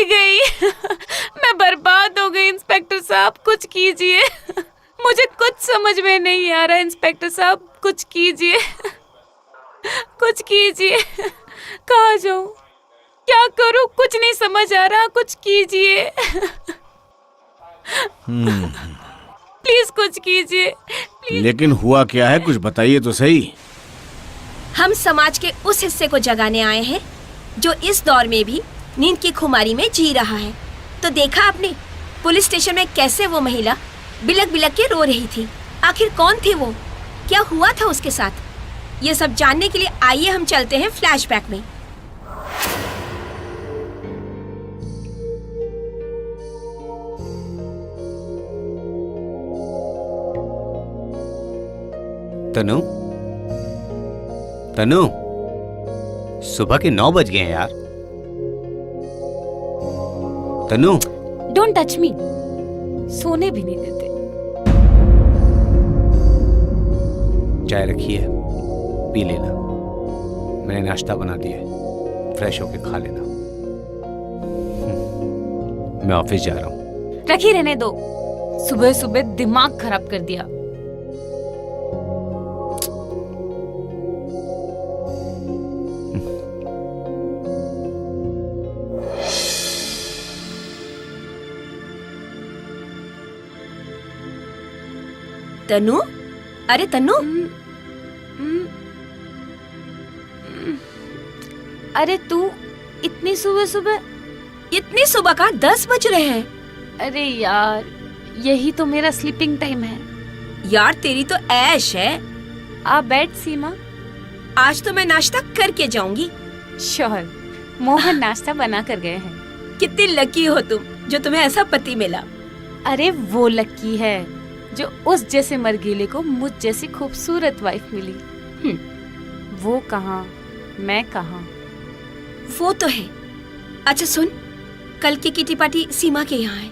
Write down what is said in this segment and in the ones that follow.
मिट गई। मैं बर्बाद हो गई इंस्पेक्टर साहब, कुछ कीजिए। मुझे कुछ समझ में नहीं आ रहा इंस्पेक्टर साहब, कुछ कीजिए, कुछ कीजिए। कहाँ जाऊँ, क्या करूँ, कुछ नहीं समझ आ रहा, कुछ कीजिए। प्लीज कुछ कीजिए। लेकिन हुआ क्या है, कुछ बताइए तो सही। हम समाज के उस हिस्से को जगाने आए हैं जो इस दौर में भी नींद की खुमारी में जी रहा है। तो देखा आपने पुलिस स्टेशन में कैसे वो महिला बिलक बिलक के रो रही थी। आखिर कौन थी वो, क्या हुआ था उसके साथ? ये सब जानने के लिए आइए हम चलते हैं फ्लैशबैक में। तनु, तनु, सुबह के 9 बज गए हैं यार। तनु, डोंट टच मी, सोने भी नहीं देते। चाय रखी है, पी लेना। मैंने नाश्ता बना दिया है, फ्रेश होके खा लेना। मैं ऑफिस जा रहा हूँ। रखी रहने दो, सुबह सुबह दिमाग खराब कर दिया। तनु, अरे तनु, अरे तू इतनी सुबह सुबह? इतनी सुबह का 10 बज रहे हैं। अरे यार, यही तो मेरा स्लीपिंग टाइम है। यार तेरी तो ऐश है। आप बैठ सीमा, आज तो मैं नाश्ता करके जाऊंगी। श्योर, मोहन नाश्ता बना कर गए हैं। कितनी लकी हो तुम जो तुम्हें ऐसा पति मिला। अरे वो लकी है जो उस जैसे मर्गीले को मुझ जैसी खूबसूरत वाइफ मिली। वो कहाँ, मैं कहाँ। वो तो है। अच्छा सुन, कल की किटी पार्टी सीमा के यहाँ है।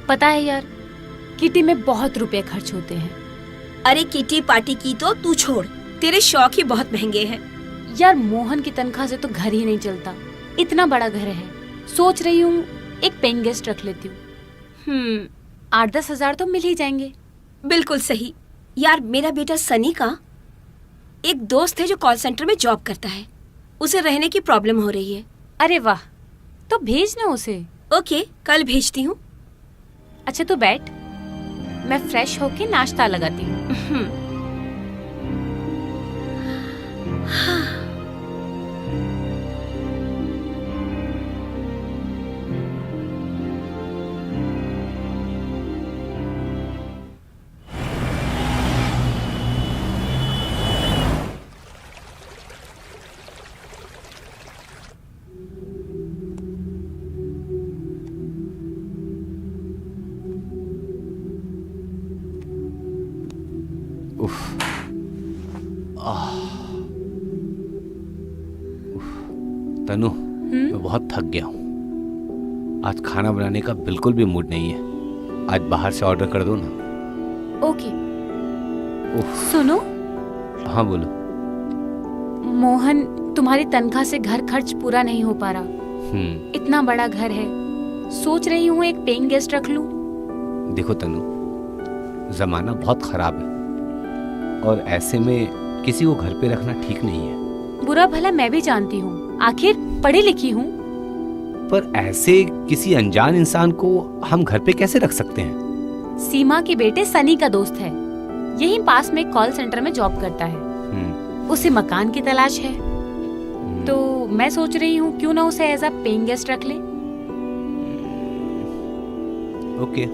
पता है यार, किटी में बहुत रुपए खर्च होते हैं। अरे किटी पार्टी की तो तू छोड़, तेरे शौक ही बहुत महंगे हैं। यार मोहन की तनख्वाह से तो घर ही नहीं चलता। इतना बड़ा घर है, सोच रही हूँ एक पेइंग गेस्ट रख लेती हूँ। 8-10 हजार तो मिल ही जाएंगे। बिल्कुल सही। यार मेरा बेटा सनी का एक दोस्त है जो कॉल सेंटर में जॉब करता है, उसे रहने की प्रॉब्लम हो रही है। अरे वाह, तो भेज ना उसे। ओके, कल भेजती हूँ। अच्छा तू बैठ, मैं फ्रेश होके नाश्ता लगाती हूँ। तनु, मैं बहुत थक गया हूँ। आज खाना बनाने का बिल्कुल भी मूड नहीं है। आज बाहर से ऑर्डर कर दो ना। ओके। सुनो। हाँ बोलो। मोहन, तुम्हारी तनख्वाह से घर खर्च पूरा नहीं हो पा रहा। इतना बड़ा घर है, सोच रही हूँ एक पेइंग गेस्ट रख लूं। देखो तनु, जमाना बहुत खराब है और ऐसे में किसी को घर पे रखना ठीक नहीं है। बुरा भला मैं भी जानती हूँ, आखिर पढ़ी लिखी हूँ। पर ऐसे किसी अनजान इंसान को हम घर पे कैसे रख सकते हैं? सीमा के बेटे सनी का दोस्त है, यहीं पास में कॉल सेंटर में जॉब करता है। उसे मकान की तलाश है, तो मैं सोच रही हूँ क्यों ना उसे एज अ पेइंग गेस्ट रख ले। ओके,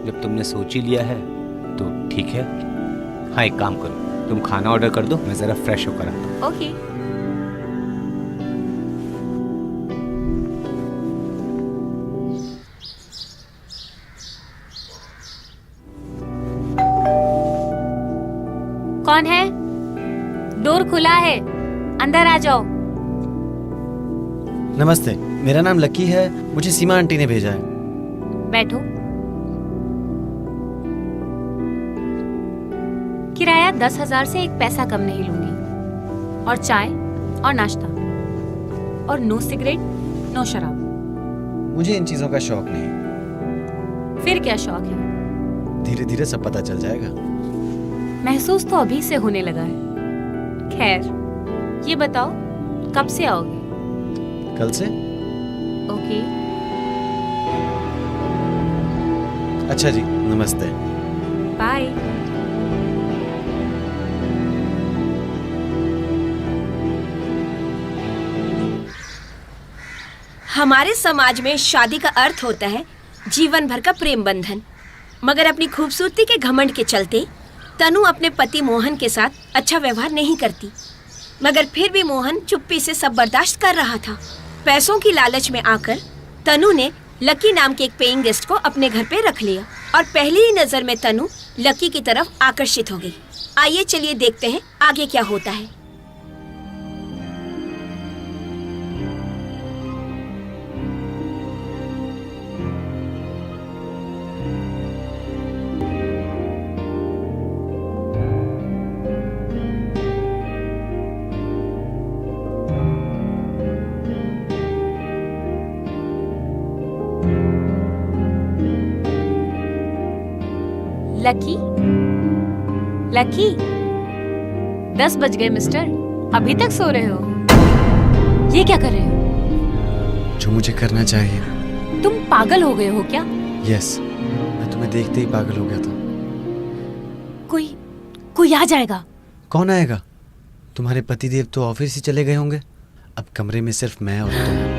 जब तुमने सोच ही लिया है तो ठीक है। हाँ, एक काम करो, तुम खाना ऑर्डर कर दो, मैं जरा फ्रेश होकर आता हूँ। ओके। कौन है? डोर खुला है, अंदर आ जाओ। नमस्ते, मेरा नाम लकी है, मुझे सीमा आंटी ने भेजा है। बैठो। किराया 10,000 से एक पैसा कम नहीं लूंगी, और चाय और नाश्ता, और नो सिगरेट नो शराब। मुझे इन चीजों का शौक नहीं। फिर क्या शौक है? धीरे धीरे सब पता चल जाएगा। महसूस तो अभी से होने लगा है। खैर, ये बताओ कब से आओगे? कल से। ओके। अच्छा जी, नमस्ते। बाय। हमारे समाज में शादी का अर्थ होता है जीवन भर का प्रेम बंधन। मगर अपनी खूबसूरती के घमंड के चलते तनु अपने पति मोहन के साथ अच्छा व्यवहार नहीं करती। मगर फिर भी मोहन चुप्पी से सब बर्दाश्त कर रहा था। पैसों की लालच में आकर तनु ने लकी नाम के एक पेइंग गेस्ट को अपने घर पे रख लिया और पहली ही नजर में तनु लकी की तरफ आकर्षित हो गई। आइए चलिए देखते हैं आगे क्या होता है। लकी, लकी, 10 बज गए मिस्टर, अभी तक सो रहे हो? ये क्या कर रहे हो? जो मुझे करना चाहिए। तुम पागल हो गए हो क्या? यस, मैं तुम्हें देखते ही पागल हो गया था। कोई आ जाएगा। कौन आएगा? तुम्हारे पतिदेव तो ऑफिस ही चले गए होंगे। अब कमरे में सिर्फ मैं और तुम।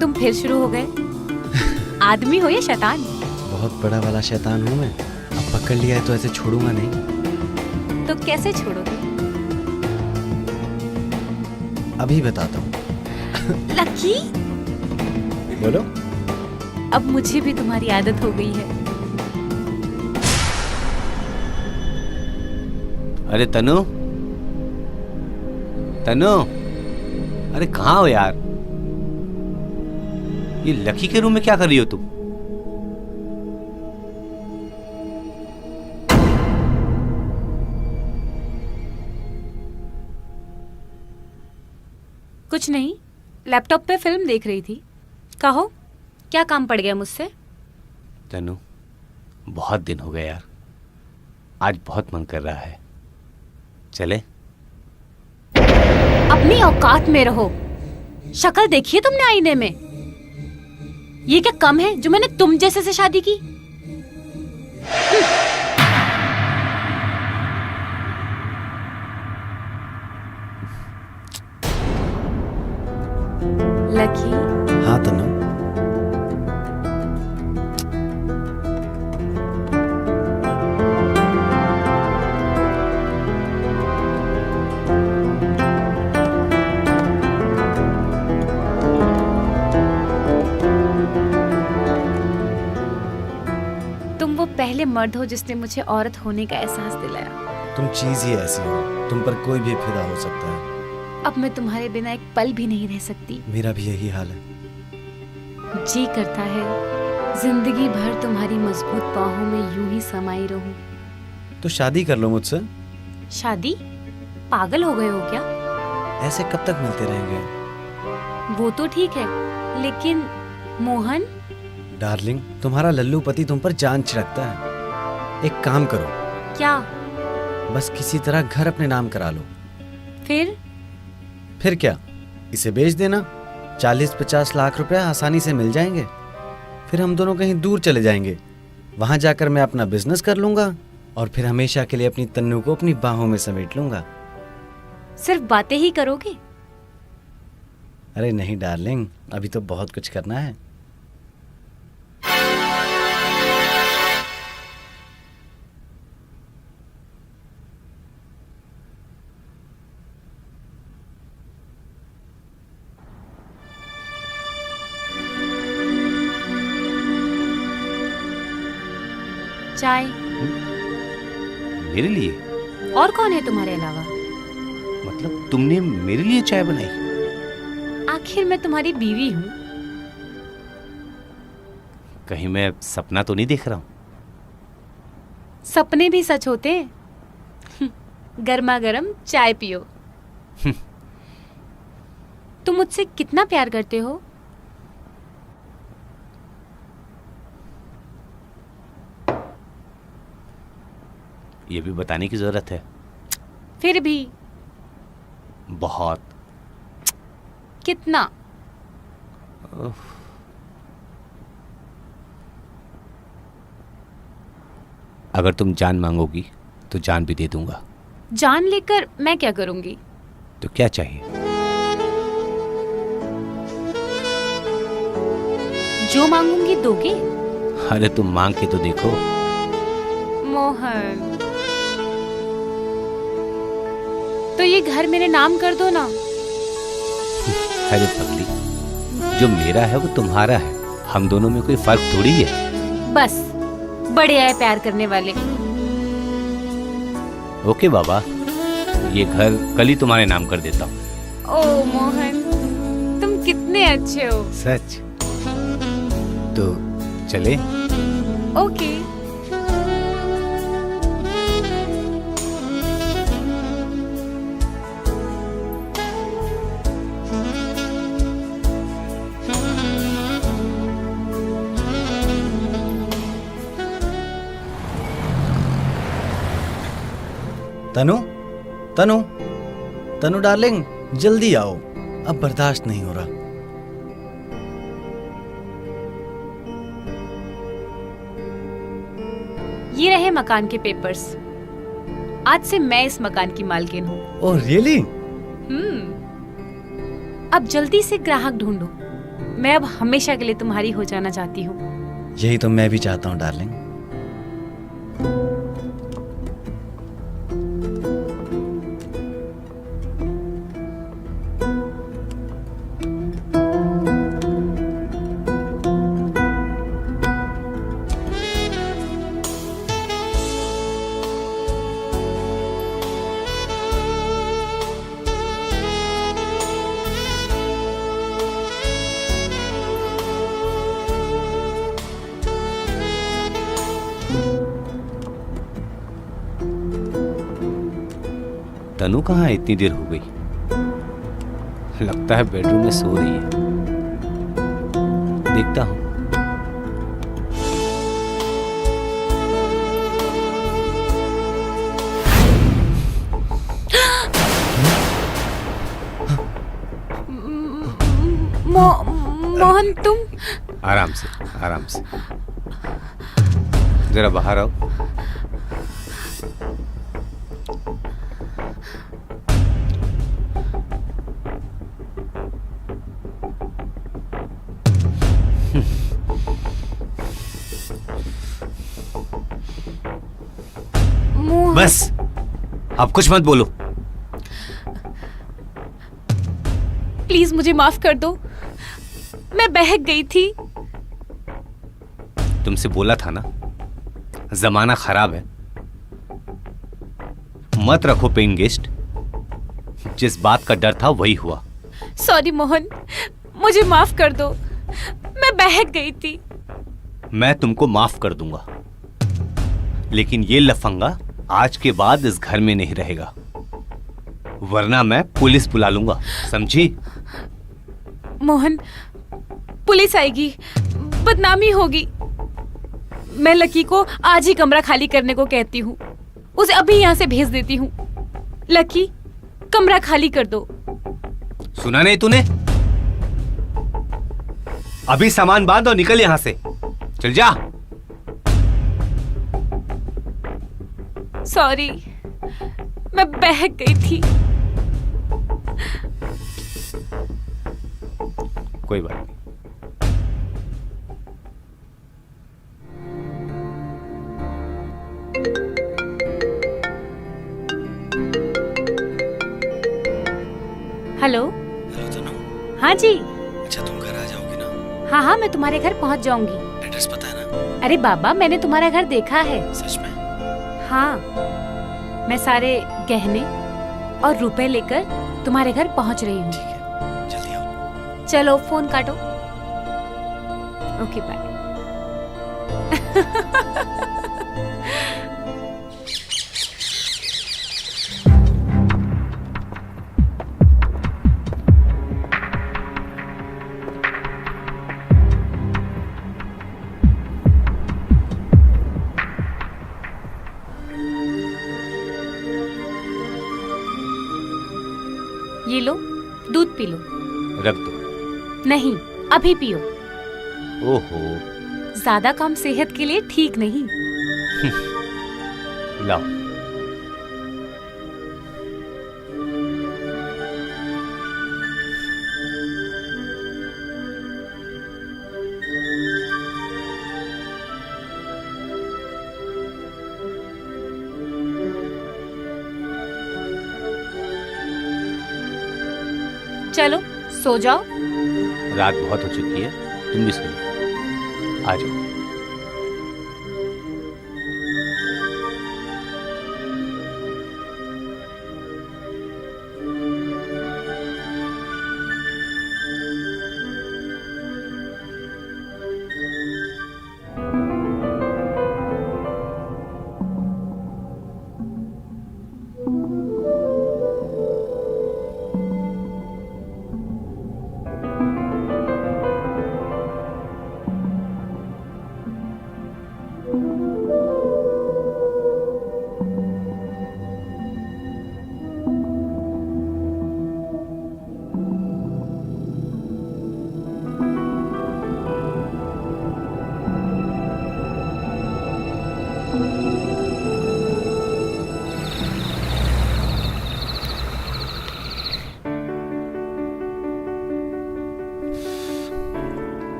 तुम फिर शुरू हो गए। आदमी हो या शैतान? बहुत बड़ा वाला शैतान हूँ मैं। अब पकड़ लिया है तो ऐसे छोड़ूंगा नहीं। तो कैसे छोड़ोगे? अभी बताता हूँ। लकी, बोलो। अब मुझे भी तुम्हारी आदत हो गई है। अरे तनु, तनु, अरे कहाँ हो यार? ये लकी के रूम में क्या कर रही हो तुम? कुछ नहीं, लैपटॉप पे फिल्म देख रही थी। कहो, क्या काम पड़ गया मुझसे? तनु, बहुत दिन हो गए यार, आज बहुत मन कर रहा है। चले? अपनी औकात में रहो। शक्ल देखिए तुमने आईने में। ये क्या कम है जो मैंने तुम जैसे से शादी की? लकी। हाँ तनु। तुम वो पहले मर्द हो जिसने मुझे औरत होने का एहसास दिलाया। तुम चीज ही ऐसी हो, तुम पर कोई भी फिदा हो सकता है। अब मैं तुम्हारे बिना एक पल भी नहीं रह सकती। मेरा भी यही हाल है। जी करता है जिंदगी भर तुम्हारी मजबूत बाहों में यूं ही समाई रहूं। तो शादी कर लो मुझसे। शादी? पागल हो गए हो क्या? ऐसे कब तक मिलते रहेंगे? वो तो ठीक है, लेकिन मोहन? डार्लिंग, तुम्हारा लल्लू पति तुम पर जान छिड़कता है। एक काम करो। क्या? बस किसी तरह घर अपने नाम करा लो। फिर क्या, इसे बेच देना। 40-50 लाख रुपया आसानी से मिल जाएंगे। फिर हम दोनों कहीं दूर चले जाएंगे। वहां जाकर मैं अपना बिजनेस कर लूंगा और फिर हमेशा के लिए अपनी तन्नू को अपनी बाहों में समेट लूंगा। सिर्फ बातें ही करोगे? अरे नहीं डार्लिंग, अभी तो बहुत कुछ करना है। चाय। मेरे लिए? और कौन है तुम्हारे अलावा? मतलब तुमने मेरे लिए चाय बनाई? आखिर मैं तुम्हारी बीवी हूँ। कहीं मैं सपना तो नहीं देख रहा हूँ? सपने भी सच होते हैं। गर्मा गर्म चाय पियो। तुम मुझसे कितना प्यार करते हो? ये भी बताने की जरूरत है? फिर भी बहुत। कितना? अगर तुम जान मांगोगी तो जान भी दे दूंगा। जान लेकर मैं क्या करूंगी? तो क्या चाहिए? जो मांगूंगी दोगे? अरे तुम मांग के तो देखो। मोहन, तो ये घर मेरे नाम कर दो ना। अरे पगली, जो मेरा है वो तुम्हारा है। हम दोनों में कोई फर्क थोड़ी है। बस बड़े आए प्यार करने वाले। ओके बाबा, ये घर कल ही तुम्हारे नाम कर देता हूँ। ओ मोहन, तुम कितने अच्छे हो। सच? तो चले? ओके। तनु, तनु, तनु डार्लिंग, जल्दी आओ, अब बर्दाश्त नहीं हो रहा। ये रहे मकान के पेपर्स। आज से मैं इस मकान की मालकिन हूँ। Oh really? अब जल्दी से ग्राहक ढूंढो। मैं अब हमेशा के लिए तुम्हारी हो जाना चाहती हूँ। यही तो मैं भी चाहता हूँ डार्लिंग। तनु कहाँ है? इतनी देर हो गई। लगता है बेडरूम में सो रही है। देखता हूँ। मोहन तुम? आराम से, आराम से। जरा बाहर आओ। बस, अब कुछ मत बोलो। प्लीज मुझे माफ कर दो। मैं बहक गई थी। तुमसे बोला था ना, जमाना खराब है। मत रखो पेइंग गेस्ट। जिस बात का डर था वही हुआ। सॉरी मोहन, मुझे माफ कर दो। मैं बहक गई थी। मैं तुमको माफ कर दूंगा, लेकिन ये लफंगा आज के बाद इस घर में नहीं रहेगा, वरना मैं पुलिस बुला लूंगा, समझी? मोहन, पुलिस आएगी, बदनामी होगी। मैं लकी को आज ही कमरा खाली करने को कहती हूँ। उसे अभी यहाँ से भेज देती हूँ। लकी, कमरा खाली कर दो। सुना नहीं तूने? अभी सामान बांध और निकल यहां से। चल जा। सॉरी, मैं बहक गई थी। कोई बात नहीं। हेलो। हेलो तनु। हाँ जी। अच्छा तुम घर आ जाओगी ना? हाँ हाँ, मैं तुम्हारे घर पहुंच जाऊंगी। एड्रेस पता है ना? अरे बाबा, मैंने तुम्हारा घर देखा है। सच में? हाँ, मैं सारे गहने और रुपए लेकर तुम्हारे घर पहुंच रही हूँ। ठीक है, जल्दी आओ। चलो फोन काटो। Okay bye. ये लो, दूध पी लो। रख दो। नहीं, अभी पियो। ओहो, ज्यादा काम सेहत के लिए ठीक नहीं। लाओ। चलो सो जाओ। रात बहुत हो चुकी है, तुम भी सो जाओ। आ जाओ।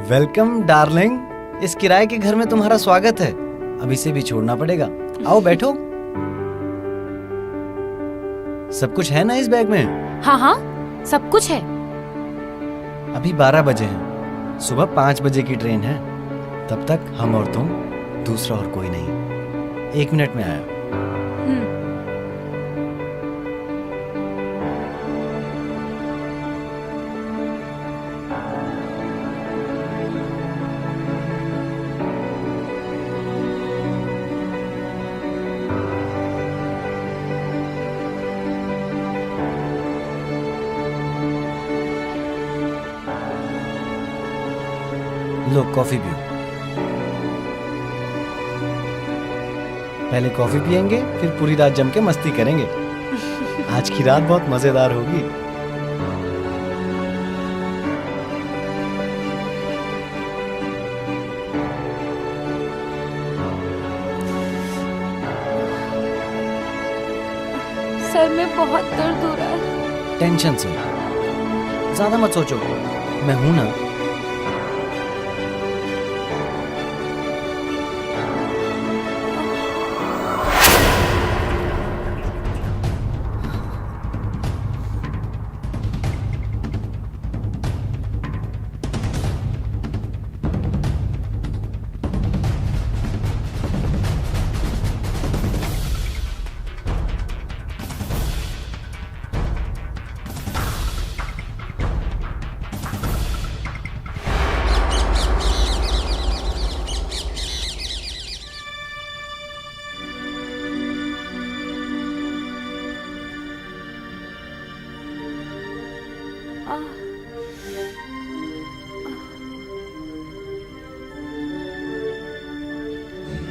वेलकम डार्लिंग, इस किराए के घर में तुम्हारा स्वागत है। अब इसे भी छोड़ना पड़ेगा। आओ बैठो। सब कुछ है ना इस बैग में? हाँ हाँ, सब कुछ है। अभी 12 बजे हैं, सुबह 5 बजे की ट्रेन है। तब तक हम और तुम, दूसरा और कोई नहीं। 1 मिनट में आया। लो कॉफी पियो। पहले कॉफी पियेंगे, फिर पूरी रात जम के मस्ती करेंगे। आज की रात बहुत मजेदार होगी। सर में बहुत दर्द हो रहा है। टेंशन से ज्यादा मत सोचो, मैं हूं ना।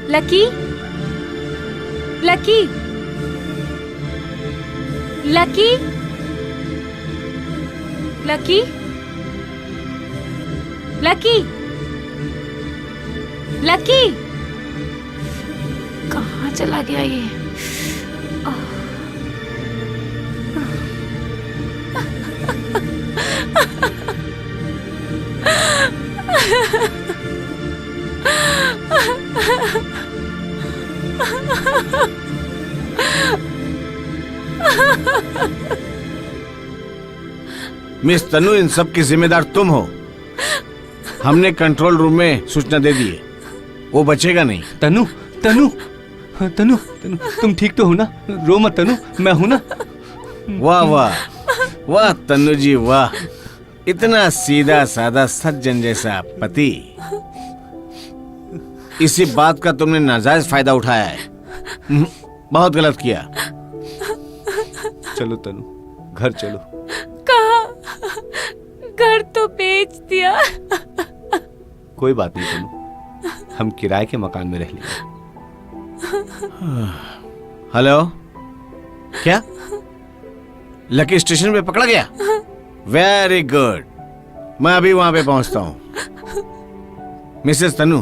Lucky, lucky, lucky, lucky, lucky, lucky, कहाँ चला गया ये? मिस तनु, इन सब की जिम्मेदार तुम हो। हमने कंट्रोल रूम में सूचना दे दी है। वो बचेगा नहीं। तनु तनु हाँ, तनु तनु तुम ठीक तो हो ना? रो मत तनु, मैं हूं ना। वाह वाह वाह तन्नू जी वाह, इतना सीधा साधा सज्जन जैसा पति। इसी बात का तुमने नाजायज फायदा उठाया है। बहुत गलत किया। चलो तनु, घर चलो। कहा? घर तो बेच दिया। कोई बात नहीं तनु, हम किराए के मकान में रह लेंगे। हेलो, क्या लकी स्टेशन पे पकड़ा गया? वेरी गुड, मैं अभी वहां पे पहुंचता हूं। मिसेस तनु,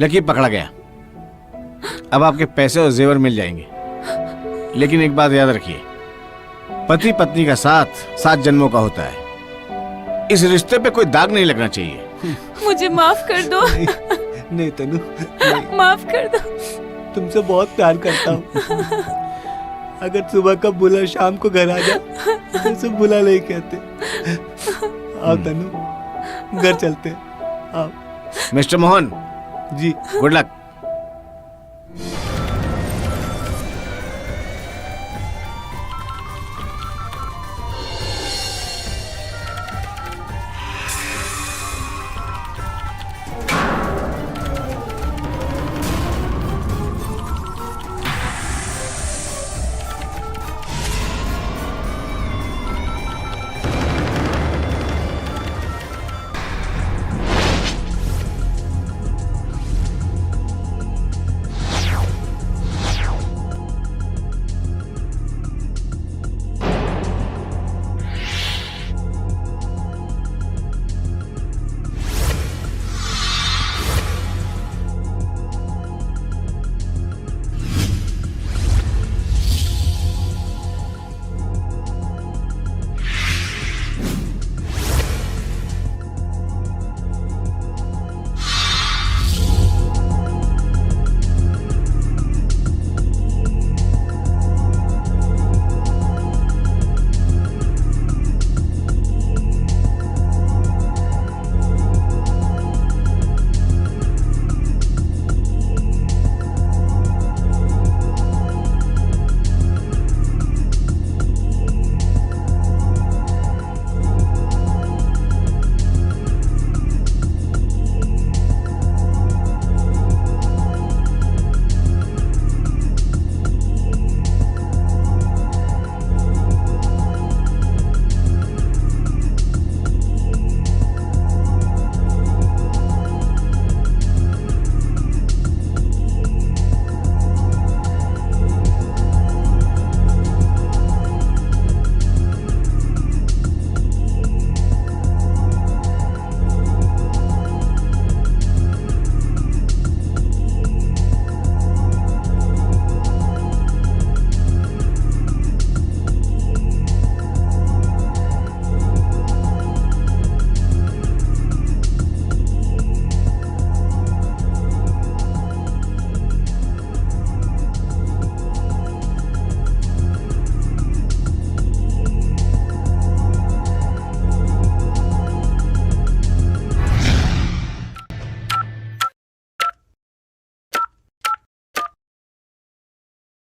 लकी पकड़ा गया। अब आपके पैसे और जेवर मिल जाएंगे। लेकिन एक बात याद रखिए, पति पत्नी का साथ 7 जन्मों का होता है। इस रिश्ते पे कोई दाग नहीं लगना चाहिए। मुझे माफ कर दो। नहीं तनु, नहीं। माफ कर दो। तुमसे बहुत प्यार करता हूँ। अगर सुबह का बुला शाम को घर आ जा, तो बुला नहीं कहते। आओ तनु, घर चलते। आओ। Mister Mohan ji, good luck.